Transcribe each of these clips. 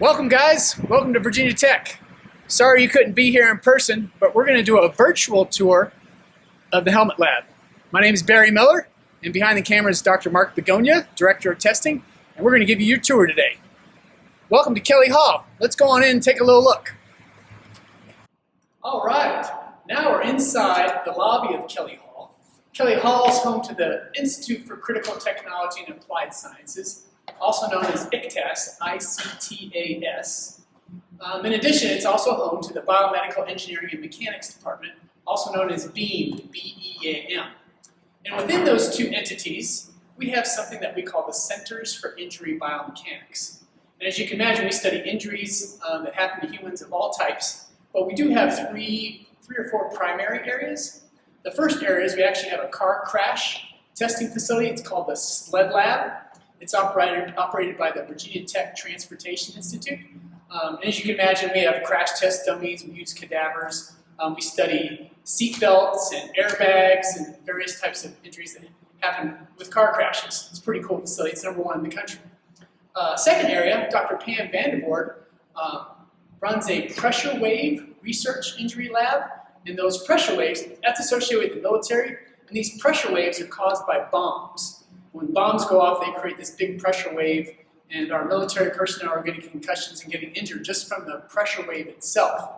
Welcome guys, welcome to Virginia Tech. Sorry you couldn't be here in person, but we're going to do a virtual tour of the Helmet Lab. My name is Barry Miller, and behind the camera is Dr. Mark Begonia, Director of Testing, and we're going to give you your tour today. Welcome to Kelly Hall. Let's go on in and take a little look. All right, now we're inside the lobby of Kelly Hall. Kelly Hall is home to the Institute for Critical Technology and Applied Sciences, also known as ICTAS, I-C-T-A-S. In addition, it's also home to the Biomedical Engineering and Mechanics Department, also known as BEAM, B-E-A-M. And within those two entities, we have something that we call the Centers for Injury Biomechanics. And as you can imagine, we study injuries that happen to humans of all types, but we do have three or four primary areas. The first area is we actually have a car crash testing facility. It's called the SLED Lab. It's operated by the Virginia Tech Transportation Institute. And as you can imagine, we have crash test dummies, we use cadavers, we study seat belts and airbags and various types of injuries that happen with car crashes. It's a pretty cool facility, it's #1 in the country. Second area, Dr. Pam Vandervoort runs a pressure wave research injury lab, and those pressure waves, that's associated with the military, and these pressure waves are caused by bombs. When bombs go off, they create this big pressure wave, and our military personnel are getting concussions and getting injured just from the pressure wave itself.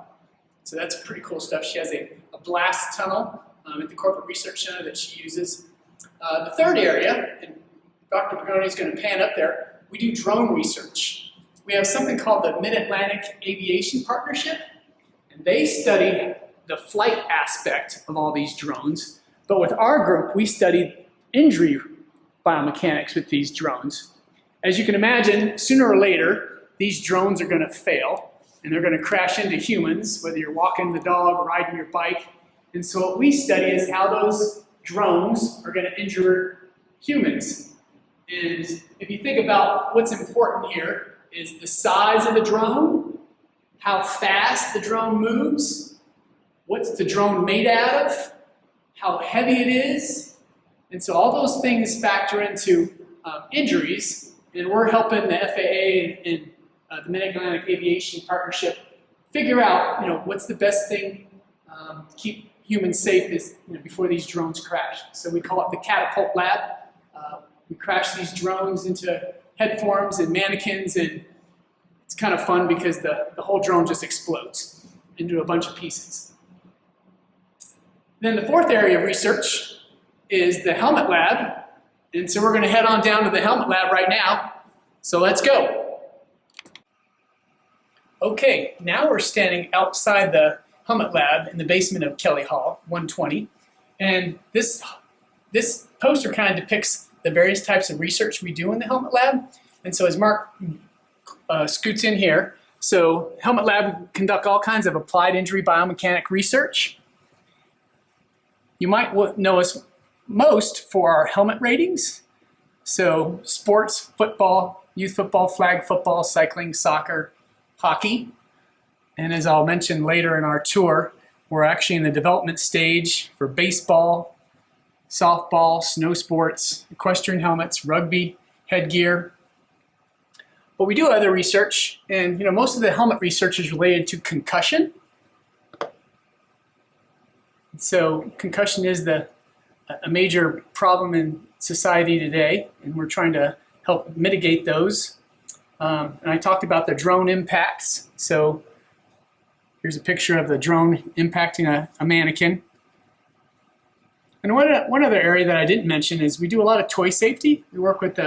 So that's pretty cool stuff. She has a blast tunnel at the Corporate Research Center that she uses. The third area, and Dr. Begonia is going to pan up there, we do drone research. We have something called the Mid-Atlantic Aviation Partnership, and they study the flight aspect of all these drones. But with our group, we study injury biomechanics with these drones. As you can imagine, sooner or later, these drones are going to fail, and they're going to crash into humans, whether you're walking the dog, riding your bike. And so what we study is how those drones are going to injure humans. And if you think about what's important here is the size of the drone, how fast the drone moves, what's the drone made out of, how heavy it is. And so all those things factor into injuries, and we're helping the FAA and the Mid-Atlantic Aviation Partnership figure out, what's the best thing to keep humans safe before these drones crash. So we call it the Catapult Lab. We crash these drones into head forms and mannequins, and it's kind of fun because the whole drone just explodes into a bunch of pieces. Then the fourth area of research is the Helmet Lab, and so we're going to head on down to the Helmet Lab right now. So let's go. Okay, now we're standing outside the Helmet Lab in the basement of Kelly Hall, 120, and this poster kind of depicts the various types of research we do in the Helmet Lab. And so as Mark scoots in here, so Helmet Lab conduct all kinds of applied injury biomechanic research. You might know us most for our helmet ratings. So sports, football, youth football, flag football, cycling, soccer, hockey. And as I'll mention later in our tour, we're actually in the development stage for baseball, softball, snow sports, equestrian helmets, rugby, headgear. But we do other research, and most of the helmet research is related to concussion. So concussion is a major problem in society today, and we're trying to help mitigate those. And I talked about the drone impacts. So here's a picture of the drone impacting a mannequin. And one other area that I didn't mention is we do a lot of toy safety. We work with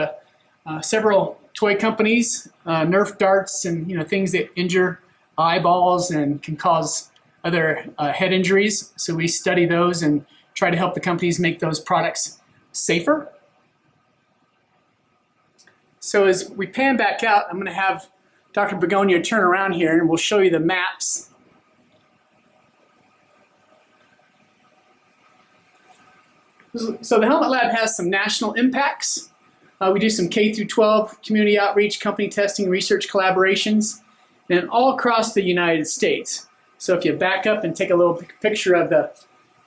several toy companies, Nerf darts, and things that injure eyeballs and can cause other head injuries. So we study those and try to help the companies make those products safer. So as we pan back out, I'm going to have Dr. Begonia turn around here and we'll show you the maps. So the Helmet Lab has some national impacts. We do some K through 12 community outreach, company testing, research collaborations, and all across the United States. So if you back up and take a little picture of the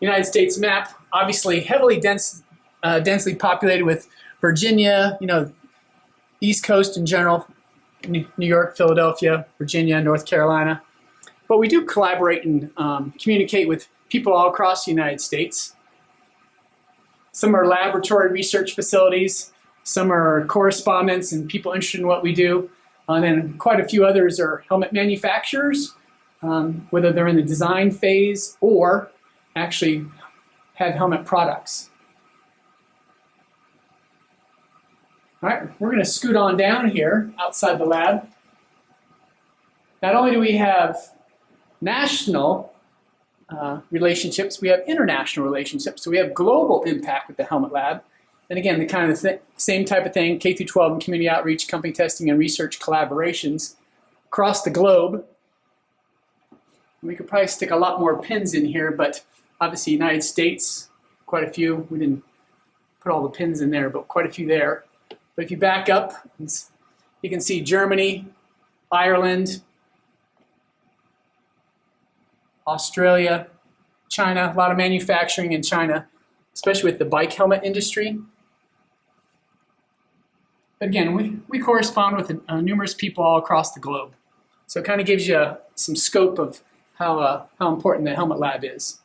United States map, obviously heavily densely populated with Virginia, East Coast in general, New York, Philadelphia, Virginia, North Carolina. But we do collaborate and communicate with people all across the United States. Some are laboratory research facilities, some are correspondents and people interested in what we do, and then quite a few others are helmet manufacturers, whether they're in the design phase or actually have helmet products. All right, we're going to scoot on down here outside the lab. Not only do we have national relationships, we have international relationships. So we have global impact with the Helmet Lab. And again, the kind of same type of thing, K through 12 and community outreach, company testing, and research collaborations across the globe. We could probably stick a lot more pins in here, but obviously United States, quite a few. We didn't put all the pins in there, but quite a few there. But if you back up, you can see Germany, Ireland, Australia, China, a lot of manufacturing in China, especially with the bike helmet industry. But again, we correspond with numerous people all across the globe. So it kind of gives you some scope of how important the Helmet Lab is.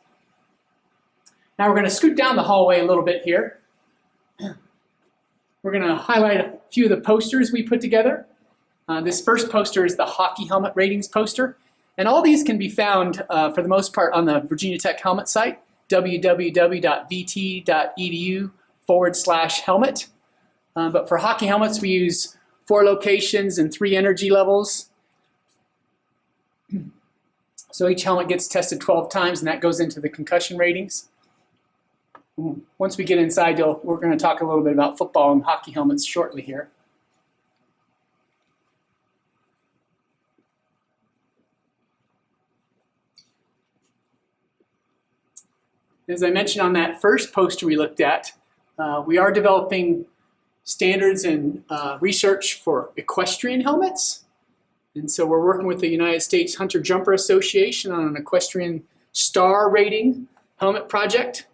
Now we're going to scoot down the hallway a little bit here. We're going to highlight a few of the posters we put together. This first poster is the hockey helmet ratings poster. And all these can be found, for the most part, on the Virginia Tech Helmet site, www.vt.edu/helmet. But for hockey helmets, we use 4 locations and 3 energy levels. So each helmet gets tested 12 times, and that goes into the concussion ratings. Once we get inside, we're going to talk a little bit about football and hockey helmets shortly here. As I mentioned on that first poster we looked at, we are developing standards and research for equestrian helmets. And so we're working with the United States Hunter Jumper Association on an equestrian star rating helmet project.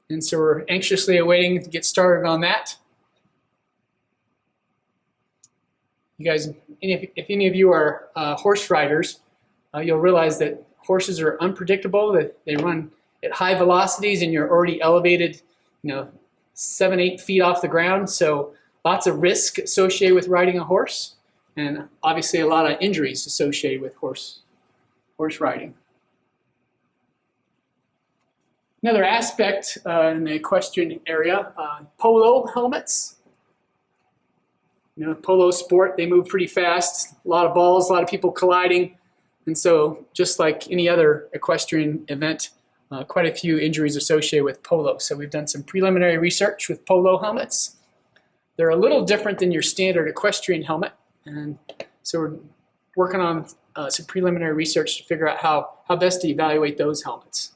And so we're anxiously awaiting to get started on that. You guys, if any of you are horse riders, you'll realize that horses are unpredictable, that they run at high velocities and you're already elevated, 7-8 feet off the ground. So lots of risk associated with riding a horse, and obviously a lot of injuries associated with horse riding. Another aspect in the equestrian area, polo helmets. Polo sport, they move pretty fast, a lot of balls, a lot of people colliding. And so just like any other equestrian event, quite a few injuries associated with polo. So we've done some preliminary research with polo helmets. They're a little different than your standard equestrian helmet. And so we're working on some preliminary research to figure out how best to evaluate those helmets.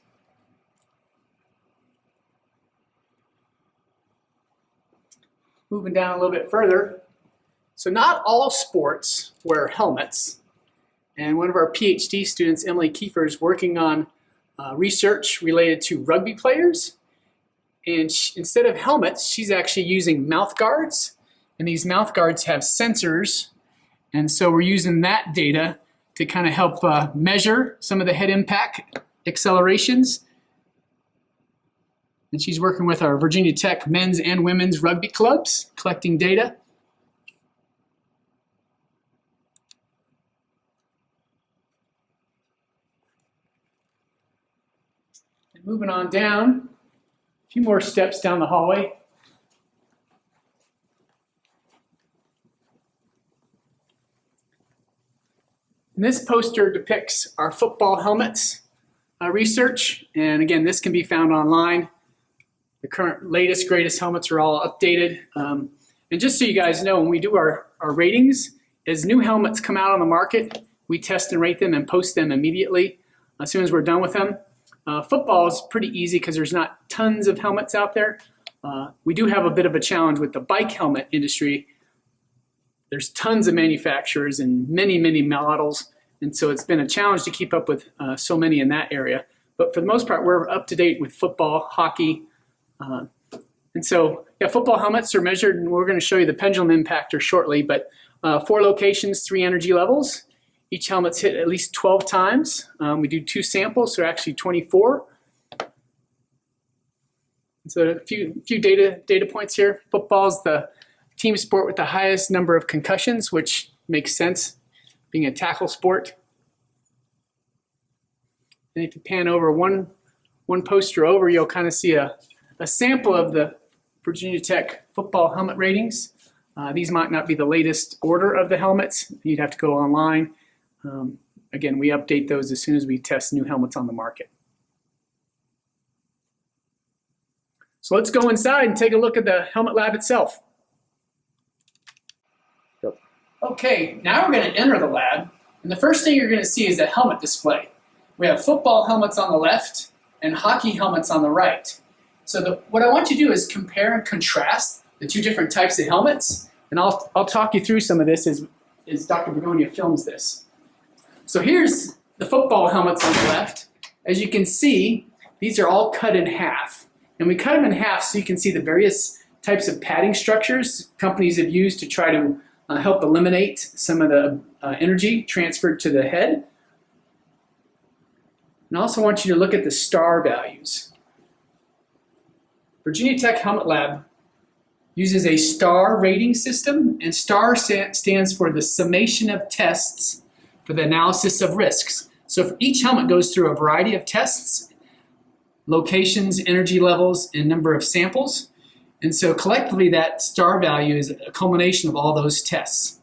Moving down a little bit further. So not all sports wear helmets. And one of our PhD students, Emily Kiefer, is working on research related to rugby players. And instead of helmets, she's actually using mouth guards. And these mouth guards have sensors. And so we're using that data to kind of help measure some of the head impact accelerations. And she's working with our Virginia Tech men's and women's rugby clubs, collecting data. And moving on down, a few more steps down the hallway. And this poster depicts our football helmets research. And again, this can be found online. The current latest, greatest helmets are all updated. And just so you guys know, when we do our ratings, as new helmets come out on the market, we test and rate them and post them immediately as soon as we're done with them. Football is pretty easy because there's not tons of helmets out there. We do have a bit of a challenge with the bike helmet industry. There's tons of manufacturers and many, many models. And so it's been a challenge to keep up with so many in that area. But for the most part, we're up to date with football, hockey. And so, yeah, football helmets are measured, and we're going to show you the Pendulum Impactor shortly. But 4 locations, 3 energy levels. Each helmet's hit at least 12 times. We do 2 samples, so actually 24. So a few data points here. Football is the team sport with the highest number of concussions, which makes sense, being a tackle sport. And if you pan over one poster over, you'll kind of see a sample of the Virginia Tech football helmet ratings. These might not be the latest order of the helmets. You'd have to go online. Again, we update those as soon as we test new helmets on the market. So let's go inside and take a look at the helmet lab itself. Yep. Okay, now we're going to enter the lab, and the first thing you're going to see is a helmet display. We have football helmets on the left and hockey helmets on the right. So what I want you to do is compare and contrast the 2 different types of helmets, and I'll talk you through some of this as Dr. Begonia films this. So here's the football helmets on the left. As you can see, these are all cut in half. And we cut them in half so you can see the various types of padding structures companies have used to try to help eliminate some of the energy transferred to the head. And I also want you to look at the star values. Virginia Tech Helmet Lab uses a star rating system, and STAR stands for the summation of tests for the analysis of risks. So each helmet goes through a variety of tests, locations, energy levels, and number of samples. And so collectively that star value is a culmination of all those tests.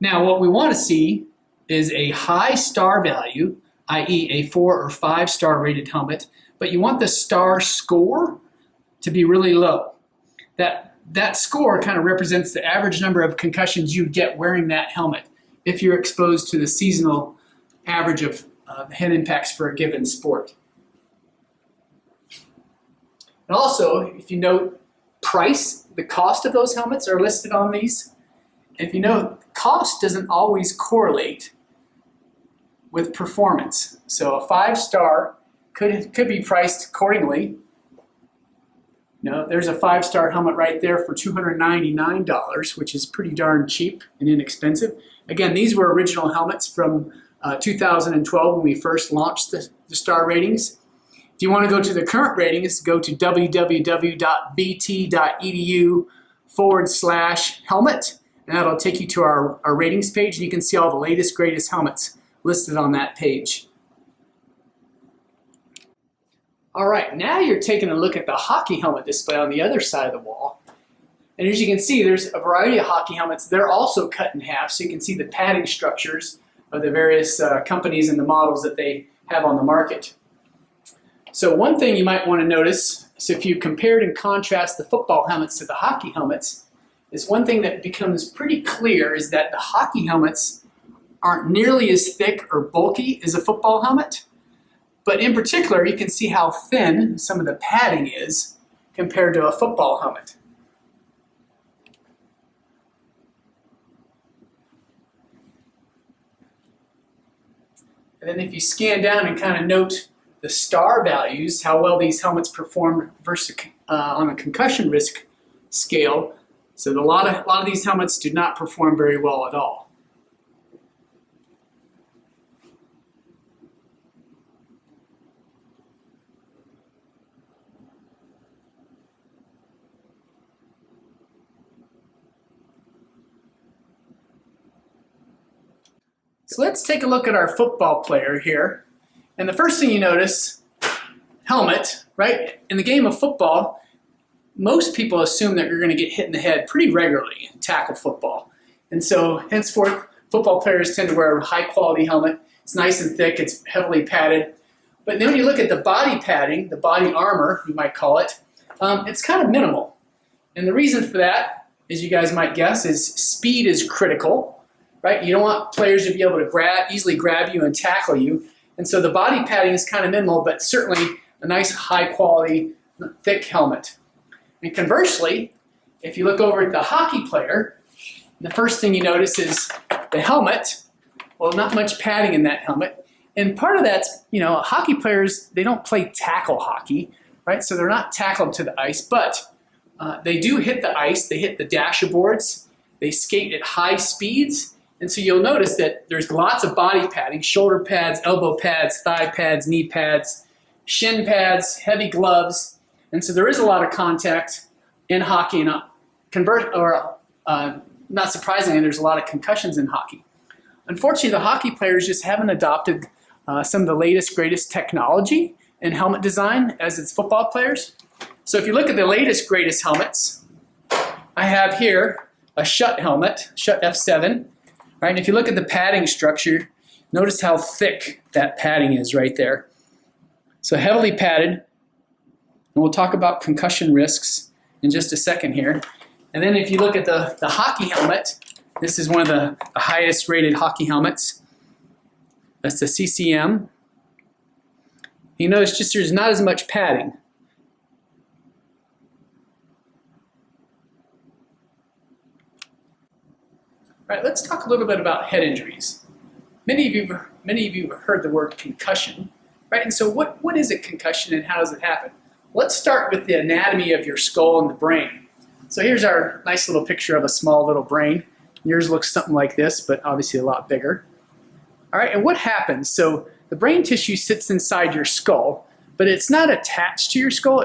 Now what we want to see is a high star value, i.e. a 4 or 5 star rated helmet, but you want the star score to be really low. That score kind of represents the average number of concussions you'd get wearing that helmet if you're exposed to the seasonal average of head impacts for a given sport. And also, if you note price, the cost of those helmets are listed on these. If you note, cost doesn't always correlate with performance. So a 5-star could be priced accordingly. There's a 5-star helmet right there for $299, which is pretty darn cheap and inexpensive. Again, these were original helmets from 2012 when we first launched the star ratings. If you want to go to the current ratings, go to www.vt.edu/helmet, and that'll take you to our ratings page, and you can see all the latest, greatest helmets listed on that page. All right, now you're taking a look at the hockey helmet display on the other side of the wall. And as you can see, there's a variety of hockey helmets. They're also cut in half, so you can see the padding structures of the various companies and the models that they have on the market. So one thing you might want to notice, so if you compared and contrast the football helmets to the hockey helmets, is one thing that becomes pretty clear is that the hockey helmets aren't nearly as thick or bulky as a football helmet. But in particular, you can see how thin some of the padding is compared to a football helmet. And then if you scan down and kind of note the star values, how well these helmets perform versus on a concussion risk scale, so a lot of these helmets do not perform very well at all. So let's take a look at our football player here. And the first thing you notice, helmet, right? In the game of football, most people assume that you're going to get hit in the head pretty regularly in tackle football. And so henceforth, football players tend to wear a high quality helmet. It's nice and thick, it's heavily padded. But then when you look at the body padding, the body armor, you might call it, it's kind of minimal. And the reason for that, as you guys might guess, is speed is critical, right? You don't want players to be able to easily grab you and tackle you. And so the body padding is kind of minimal, but certainly a nice high quality, thick helmet. And conversely, if you look over at the hockey player, the first thing you notice is the helmet. Well, not much padding in that helmet. And part of that's, hockey players, they don't play tackle hockey, right? So they're not tackled to the ice, but they do hit the ice. They hit the dashboards, They skate at high speeds, and so you'll notice that there's lots of body padding, shoulder pads, elbow pads, thigh pads, knee pads, shin pads, heavy gloves, and so there is a lot of contact in hockey, and not surprisingly, there's a lot of concussions in hockey. Unfortunately, the hockey players just haven't adopted some of the latest, greatest technology in helmet design as its football players. So if you look at the latest, greatest helmets, I have here a Schutt helmet, Schutt F7. Right, and if you look at the padding structure, notice how thick that padding is right there. So heavily padded, and we'll talk about concussion risks in just a second here. And then if you look at the hockey helmet, this is one of the highest rated hockey helmets. That's the CCM. You notice just there's not as much padding. All right, let's talk a little bit about head injuries. Many of you have heard the word concussion, right? And so what is a concussion and how does it happen? Let's start with the anatomy of your skull and the brain. So here's our nice little picture of a small little brain. Yours looks something like this, but obviously a lot bigger. All right, and what happens? So the brain tissue sits inside your skull, but it's not attached to your skull.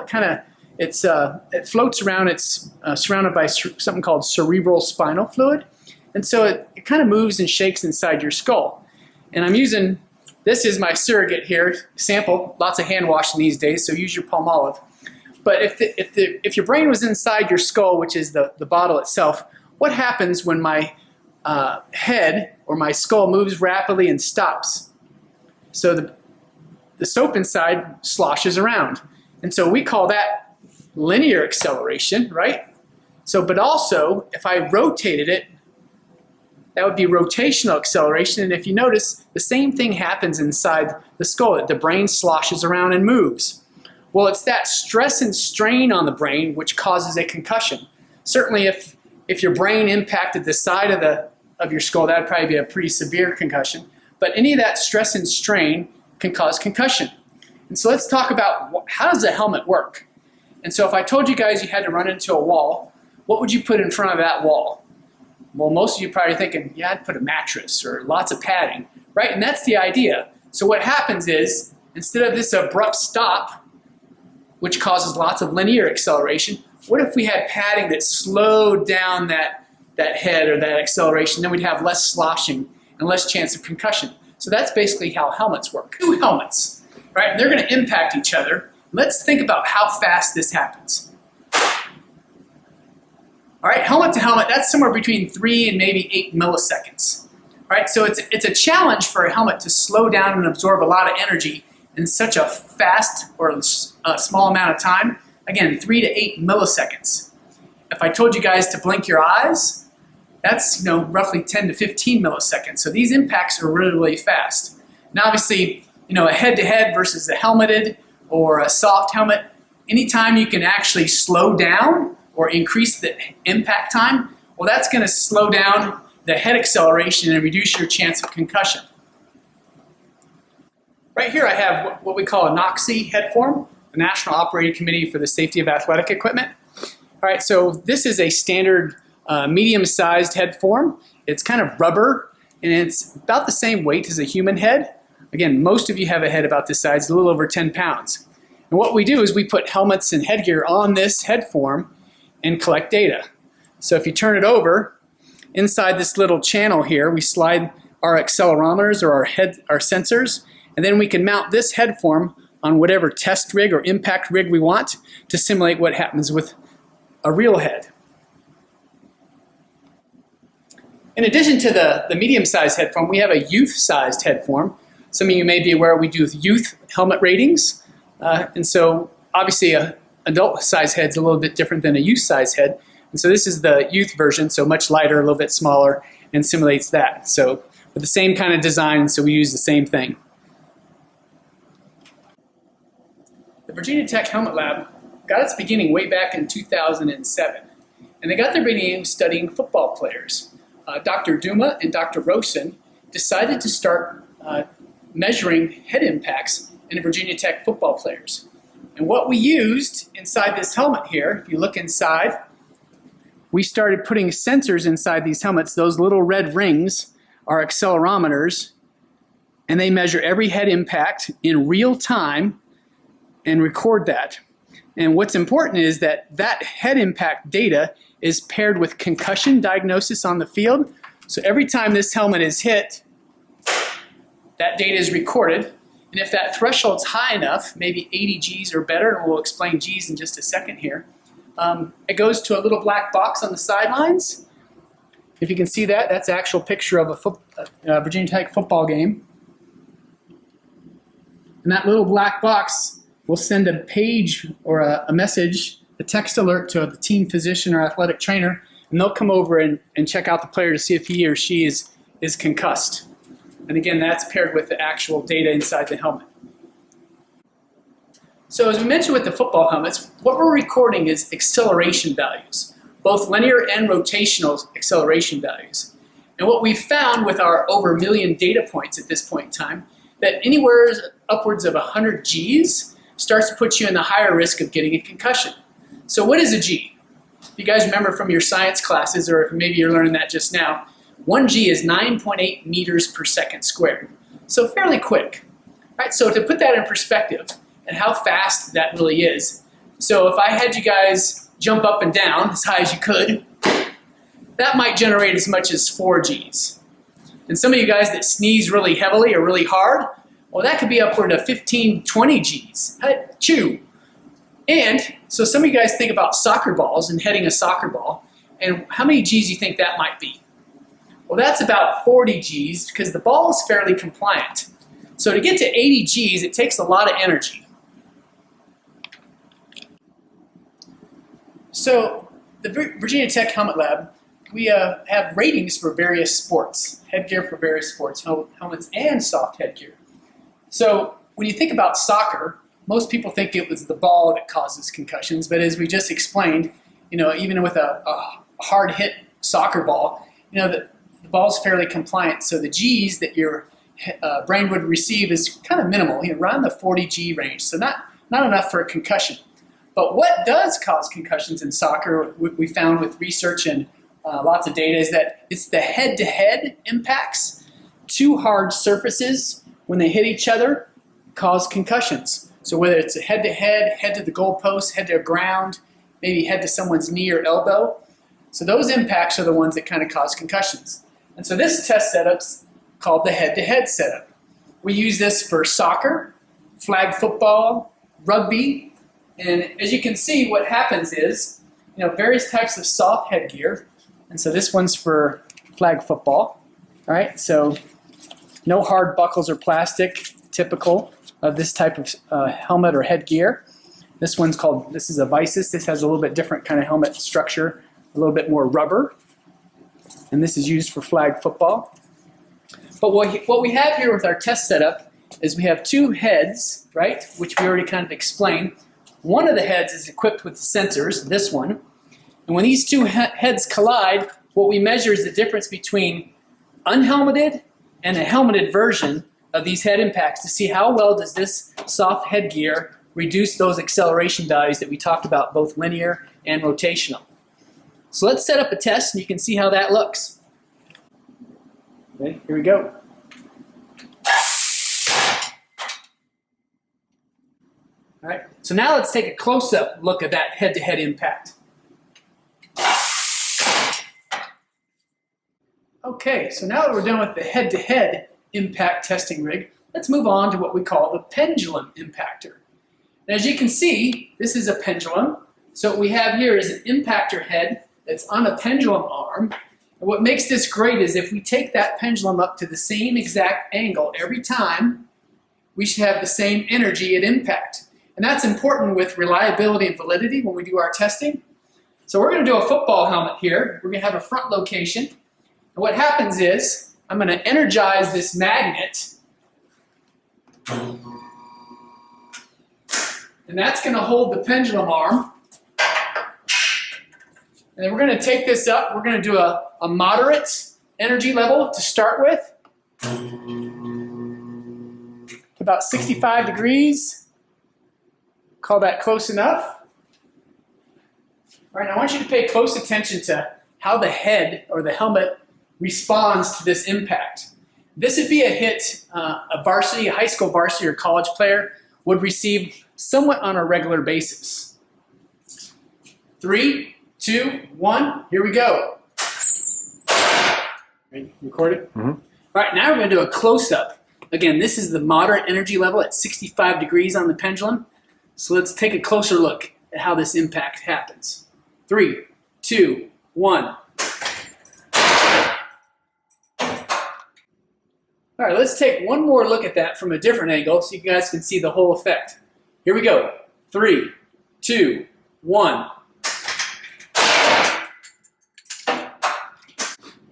It floats around. It's surrounded by something called cerebral spinal fluid. And so it kind of moves and shakes inside your skull. And this is my surrogate here, sample, lots of hand washing these days, so use your Palmolive. But if your brain was inside your skull, which is the bottle itself, what happens when my head or my skull moves rapidly and stops? So the soap inside sloshes around. And so we call that linear acceleration, right? So, but also, if I rotated it, that would be rotational acceleration, and if you notice, the same thing happens inside the skull, that the brain sloshes around and moves. Well, it's that stress and strain on the brain which causes a concussion. Certainly if your brain impacted the side of your skull, that would probably be a pretty severe concussion, but any of that stress and strain can cause concussion. And so let's talk about how does a helmet work? And so if I told you guys you had to run into a wall, what would you put in front of that wall? Well, most of you are probably thinking, yeah, I'd put a mattress or lots of padding, right? And that's the idea. So what happens is, instead of this abrupt stop, which causes lots of linear acceleration, what if we had padding that slowed down that head or that acceleration? Then we'd have less sloshing and less chance of concussion. So that's basically how helmets work. Two helmets, right? They're going to impact each other. Let's think about how fast this happens. All right, helmet to helmet, that's somewhere between 3 and maybe 8 milliseconds. All right, so it's a challenge for a helmet to slow down and absorb a lot of energy in such a fast or a small amount of time. Again, 3 to 8 milliseconds. If I told you guys to blink your eyes, that's roughly 10 to 15 milliseconds. So these impacts are really, really fast. Now obviously, a head-to-head versus a helmeted or a soft helmet, anytime you can actually slow down or increase the impact time, well, that's going to slow down the head acceleration and reduce your chance of concussion. Right here I have what we call a NOCSE head form, the National Operating Committee for the Safety of Athletic Equipment. All right, so this is a standard medium-sized head form. It's kind of rubber, and it's about the same weight as a human head. Again, most of you have a head about this size, a little over 10 pounds. And what we do is we put helmets and headgear on this head form and collect data. So if you turn it over, inside this little channel here, we slide our accelerometers or our sensors, and then we can mount this head form on whatever test rig or impact rig we want to simulate what happens with a real head. In addition to the medium-sized head form, we have a youth-sized head form. Some of you may be aware we do youth helmet ratings, and so obviously a adult-sized head is a little bit different than a youth-sized head. And so this is the youth version, so much lighter, a little bit smaller, and simulates that. So with the same kind of design, so we use the same thing. The Virginia Tech Helmet Lab got its beginning way back in 2007. And they got their beginning studying football players. Dr. Duma and Dr. Rosen decided to start measuring head impacts in Virginia Tech football players. And what we used inside this helmet here, if you look inside, we started putting sensors inside these helmets. Those little red rings are accelerometers, and they measure every head impact in real time and record that. And what's important is that that head impact data is paired with concussion diagnosis on the field. So every time this helmet is hit, that data is recorded. And if that threshold's high enough, maybe 80 Gs or better, and we'll explain Gs in just a second here, it goes to a little black box on the sidelines. If you can see that, that's an actual picture of a Virginia Tech football game. And that little black box will send a page or a message, a text alert to the team physician or athletic trainer, and they'll come over and check out the player to see if he or she is concussed. And again, that's paired with the actual data inside the helmet. So as we mentioned with the football helmets, what we're recording is acceleration values, both linear and rotational acceleration values. And what we've found with our over 1 million data points at this point in time, that anywhere upwards of 100 Gs starts to put you in the higher risk of getting a concussion. So what is a G? If you guys remember from your science classes, or maybe you're learning that just now, 1 G is 9.8 meters per second squared. So fairly quick. Right? So to put that in perspective and how fast that really is, so if I had you guys jump up and down as high as you could, that might generate as much as 4 Gs. And some of you guys that sneeze really heavily or really hard, well, that could be upward of 15, 20 Gs. Chew. And so some of you guys think about soccer balls and heading a soccer ball, and how many Gs do you think that might be? Well, that's about 40 Gs because the ball is fairly compliant. So to get to 80 Gs, it takes a lot of energy. So the Virginia Tech Helmet Lab, we have ratings for various sports, headgear for various sports, helmets and soft headgear. So when you think about soccer, most people think it was the ball that causes concussions, but as we just explained, even with a hard hit soccer ball, the ball's fairly compliant, so the Gs that your brain would receive is kind of minimal, around the 40 G range, so not enough for a concussion. But what does cause concussions in soccer, we found with research and lots of data, is that it's the head-to-head impacts. Two hard surfaces, when they hit each other, cause concussions. So whether it's a head-to-head, head to the goalpost, head to the ground, maybe head to someone's knee or elbow. So those impacts are the ones that kind of cause concussions. And so this test setup's called the head-to-head setup. We use this for soccer, flag football, rugby, and as you can see, what happens is, various types of soft headgear. And so this one's for flag football. All right, so no hard buckles or plastic, typical of this type of helmet or headgear. This is a Visus. This has a little bit different kind of helmet structure, a little bit more rubber. And this is used for flag football. But what we have here with our test setup is we have two heads, right, which we already kind of explained. One of the heads is equipped with sensors, this one. And when these two heads collide, what we measure is the difference between unhelmeted and a helmeted version of these head impacts to see how well does this soft headgear reduce those acceleration values that we talked about, both linear and rotational. So let's set up a test and you can see how that looks. Okay, here we go. All right, so now let's take a close-up look at that head-to-head impact. Okay, so now that we're done with the head-to-head impact testing rig, let's move on to what we call the Pendulum Impactor. And as you can see, this is a pendulum. So what we have here is an impactor head that's on a pendulum arm. And what makes this great is if we take that pendulum up to the same exact angle every time, we should have the same energy at impact. And that's important with reliability and validity when we do our testing. So we're going to do a football helmet here. We're going to have a front location. And what happens is I'm going to energize this magnet. And that's going to hold the pendulum arm. And then we're going to take this up. We're going to do a moderate energy level to start with. To about 65 degrees. Call that close enough. All right, I want you to pay close attention to how the head or the helmet responds to this impact. This would be a hit a high school varsity or college player would receive somewhat on a regular basis. 3, 2, 1, here we go. Recorded? Mm-hmm. All right, now we're going to do a close-up. Again, this is the moderate energy level at 65 degrees on the pendulum. So let's take a closer look at how this impact happens. 3, 2, 1. All right, let's take one more look at that from a different angle so you guys can see the whole effect. Here we go. 3, 2, 1.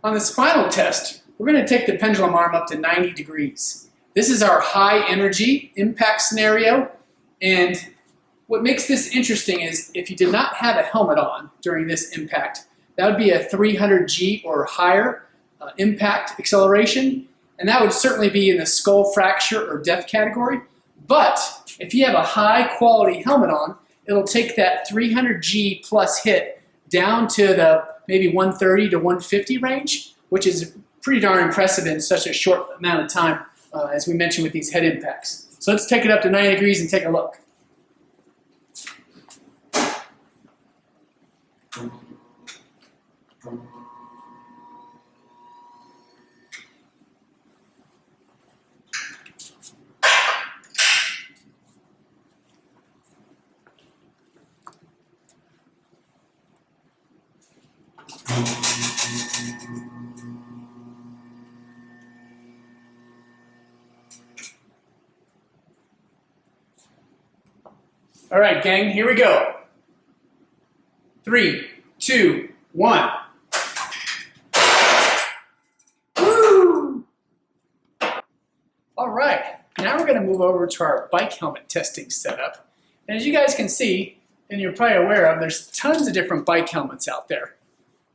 On this final test, we're going to take the pendulum arm up to 90 degrees. This is our high energy impact scenario, and what makes this interesting is if you did not have a helmet on during this impact, that would be a 300 G or higher impact acceleration, and that would certainly be in the skull fracture or death category. But if you have a high quality helmet on, it'll take that 300 G plus hit down to the maybe 130 to 150 range, which is pretty darn impressive in such a short amount of time, as we mentioned with these head impacts. So let's take it up to 90 degrees and take a look. All right, gang, here we go. 3, 2, 1. Woo! All right, now we're going to move over to our bike helmet testing setup. And as you guys can see, and you're probably aware of, there's tons of different bike helmets out there.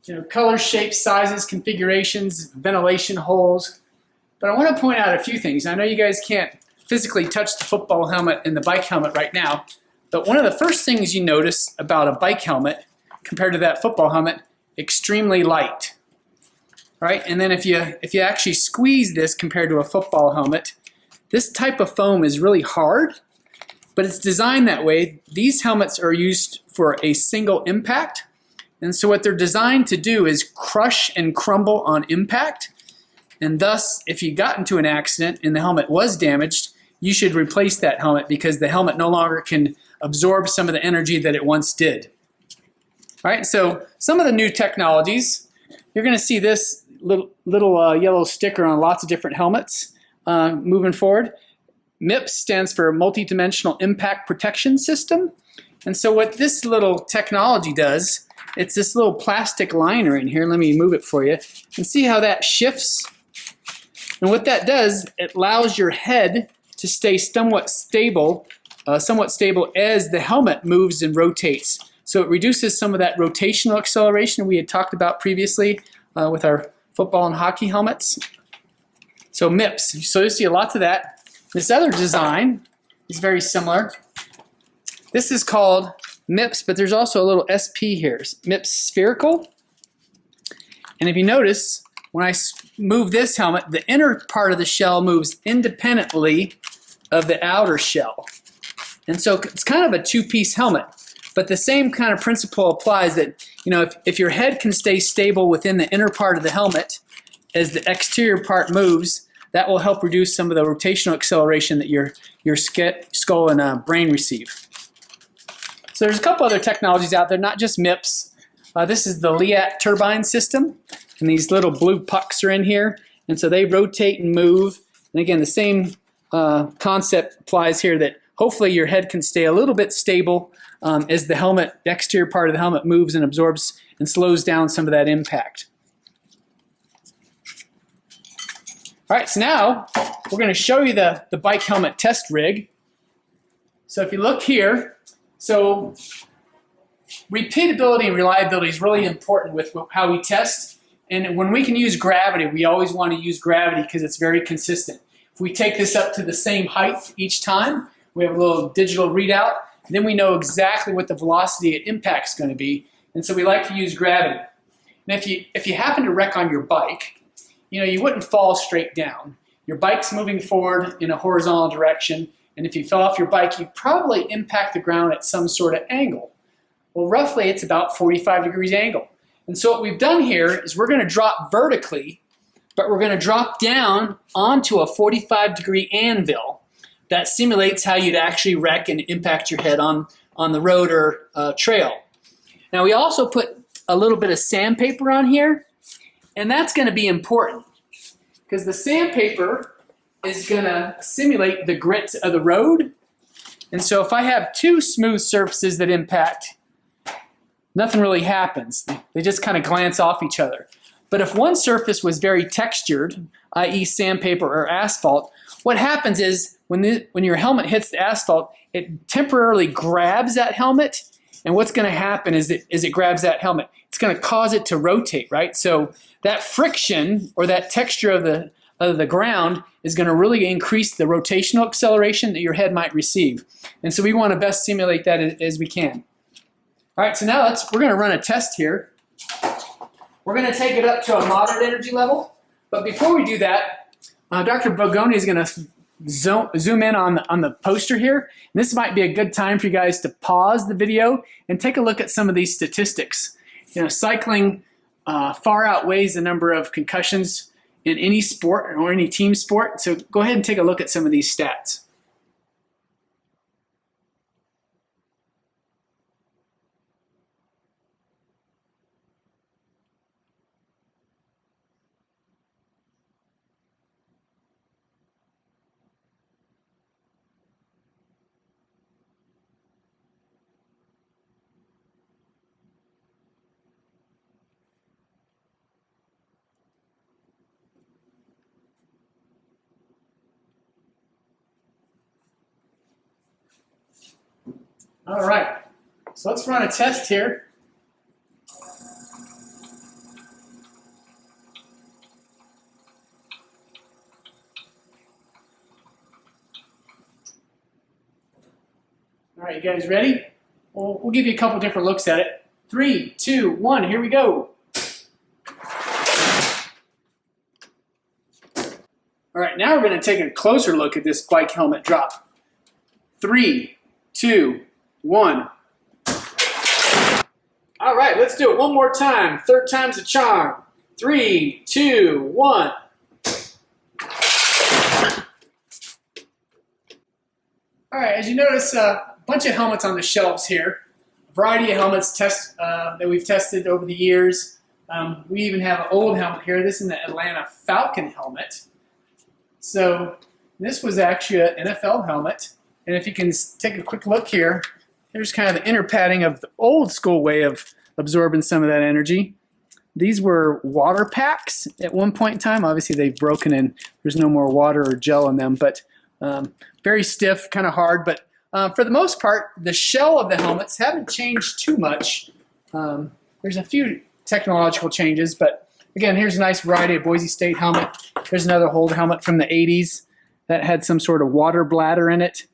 You know, colors, shapes, sizes, configurations, ventilation holes. But I want to point out a few things. I know you guys can't physically touch the football helmet and the bike helmet right now, but one of the first things you notice about a bike helmet compared to that football helmet, extremely light. All right, and then if you actually squeeze this compared to a football helmet, this type of foam is really hard, but it's designed that way. These helmets are used for a single impact, and so what they're designed to do is crush and crumble on impact, and thus if you got into an accident and the helmet was damaged, you should replace that helmet because the helmet no longer can absorb some of the energy that it once did. All right, so some of the new technologies, you're going to see this little yellow sticker on lots of different helmets moving forward. MIPS stands for Multi-Dimensional Impact Protection System. And so what this little technology does, it's this little plastic liner in here. Let me move it for you. And see how that shifts? And what that does, it allows your head to stay somewhat stable as the helmet moves and rotates. So it reduces some of that rotational acceleration we had talked about previously with our football and hockey helmets. So MIPS, so you see lots of that. This other design is very similar. This is called MIPS, but there's also a little SP here, MIPS spherical. And if you notice, when I move this helmet, the inner part of the shell moves independently of the outer shell. And so it's kind of a two-piece helmet, but the same kind of principle applies that, you know, if your head can stay stable within the inner part of the helmet as the exterior part moves, that will help reduce some of the rotational acceleration that your skull and brain receive. So there's a couple other technologies out there, not just MIPS. This is the LEAT turbine system, and these little blue pucks are in here, and so they rotate and move. And again, the same concept applies here, that hopefully your head can stay a little bit stable as the exterior part of the helmet moves and absorbs and slows down some of that impact. All right, so now we're going to show you the bike helmet test rig. So if you look here, so repeatability and reliability is really important with how we test. And when we can use gravity, we always want to use gravity because it's very consistent. If we take this up to the same height each time, we have a little digital readout, and then we know exactly what the velocity at impact is going to be. And so we like to use gravity. And if you happen to wreck on your bike, you wouldn't fall straight down. Your bike's moving forward in a horizontal direction, and if you fell off your bike, you'd probably impact the ground at some sort of angle. Well, roughly it's about 45 degrees angle. And so what we've done here is we're going to drop vertically, but we're going to drop down onto a 45-degree anvil that simulates how you'd actually wreck and impact your head on the road or trail. Now we also put a little bit of sandpaper on here, and that's going to be important because the sandpaper is going to simulate the grit of the road. And so if I have two smooth surfaces that impact, nothing really happens. They just kind of glance off each other. But if one surface was very textured, i.e. sandpaper or asphalt, what happens is when your helmet hits the asphalt, it temporarily grabs that helmet, and what's going to happen is it grabs that helmet. It's going to cause it to rotate, right? So that friction or that texture of the ground is going to really increase the rotational acceleration that your head might receive. And so we want to best simulate that as we can. All right, so now we're going to run a test here. We're going to take it up to a moderate energy level. But before we do that, Dr. Bogoni is going to zoom in on the poster here. And this might be a good time for you guys to pause the video and take a look at some of these statistics. Cycling far outweighs the number of concussions in any sport or any team sport. So go ahead and take a look at some of these stats. All right, so let's run a test here. All right, you guys ready? We'll give you a couple different looks at it. 3, 2, 1, here we go. All right, now we're going to take a closer look at this bike helmet drop. 3, 2, 1. All right, let's do it one more time. Third time's a charm. 3, 2, 1. All right, as you notice, a bunch of helmets on the shelves here. A variety of helmets that we've tested over the years. We even have an old helmet here. This is the Atlanta Falcon helmet. So this was actually an NFL helmet. And if you can take a quick look here, here's kind of the inner padding of the old school way of absorbing some of that energy. These were water packs at one point in time. Obviously they've broken and there's no more water or gel in them, but very stiff, kind of hard. But for the most part, the shell of the helmets haven't changed too much. There's a few technological changes, but again, here's a nice variety of Boise State helmet. There's another old helmet from the 80s that had some sort of water bladder in it.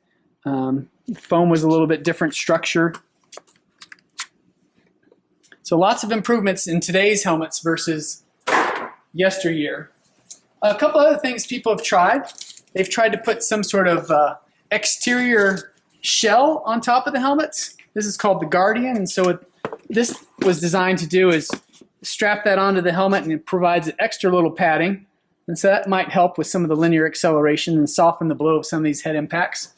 Foam was a little bit different structure. So lots of improvements in today's helmets versus yesteryear. A couple other things people have tried. They've tried to put some sort of exterior shell on top of the helmets. This is called the Guardian, and so what this was designed to do is strap that onto the helmet, and it provides an extra little padding. And so that might help with some of the linear acceleration and soften the blow of some of these head impacts.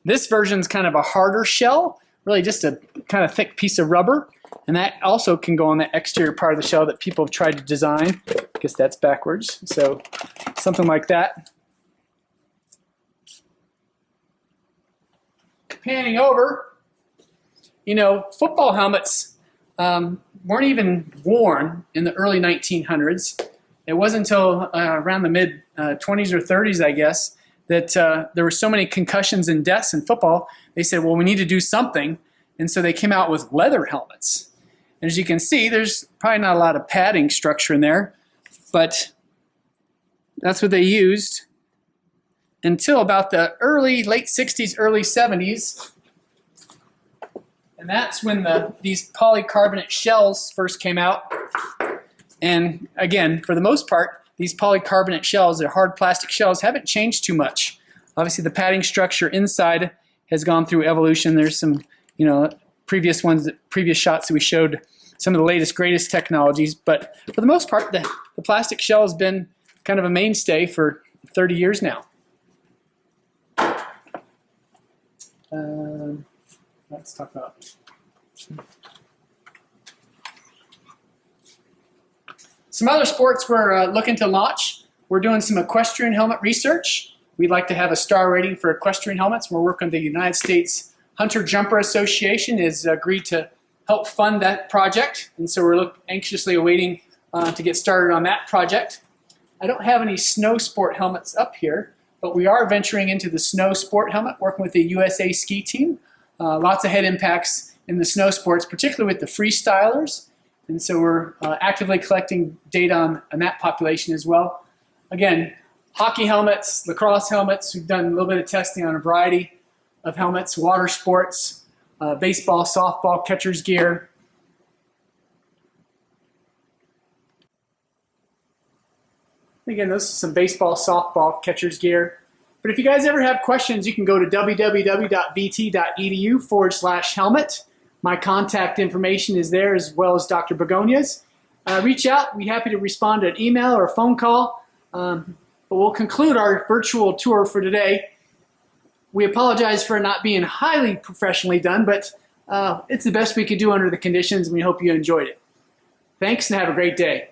This version is kind of a harder shell, really just a kind of thick piece of rubber. And that also can go on the exterior part of the shell that people have tried to design. I guess that's backwards. So something like that. Panning over, football helmets weren't even worn in the early 1900s. It wasn't until around the mid-20s or 30s, I guess, that there were so many concussions and deaths in football. They said, well, we need to do something. And so they came out with leather helmets. And as you can see, there's probably not a lot of padding structure in there, but that's what they used until about the late 60s, early 70s. And that's when these polycarbonate shells first came out. And again, for the most part, these polycarbonate shells, they're hard plastic shells, haven't changed too much. Obviously, the padding structure inside has gone through evolution. There's some, previous shots that we showed some of the latest, greatest technologies. But for the most part, the plastic shell has been kind of a mainstay for 30 years now. Let's talk about some other sports we're looking to launch. We're doing some equestrian helmet research. We'd like to have a star rating for equestrian helmets. We're working with the United States Hunter Jumper Association has agreed to help fund that project, and so we're anxiously awaiting to get started on that project. I don't have any snow sport helmets up here, but we are venturing into the snow sport helmet, working with the USA ski team. Lots of head impacts in the snow sports, particularly with the freestylers. And so we're actively collecting data on that population as well. Again, hockey helmets, lacrosse helmets. We've done a little bit of testing on a variety of helmets, water sports, baseball, softball, catcher's gear. Again, those are some baseball, softball, catcher's gear. But if you guys ever have questions, you can go to www.vt.edu/helmet. My contact information is there, as well as Dr. Begonia's. Reach out. We'd be happy to respond to an email or a phone call. But we'll conclude our virtual tour for today. We apologize for not being highly professionally done, but it's the best we could do under the conditions, and we hope you enjoyed it. Thanks, and have a great day.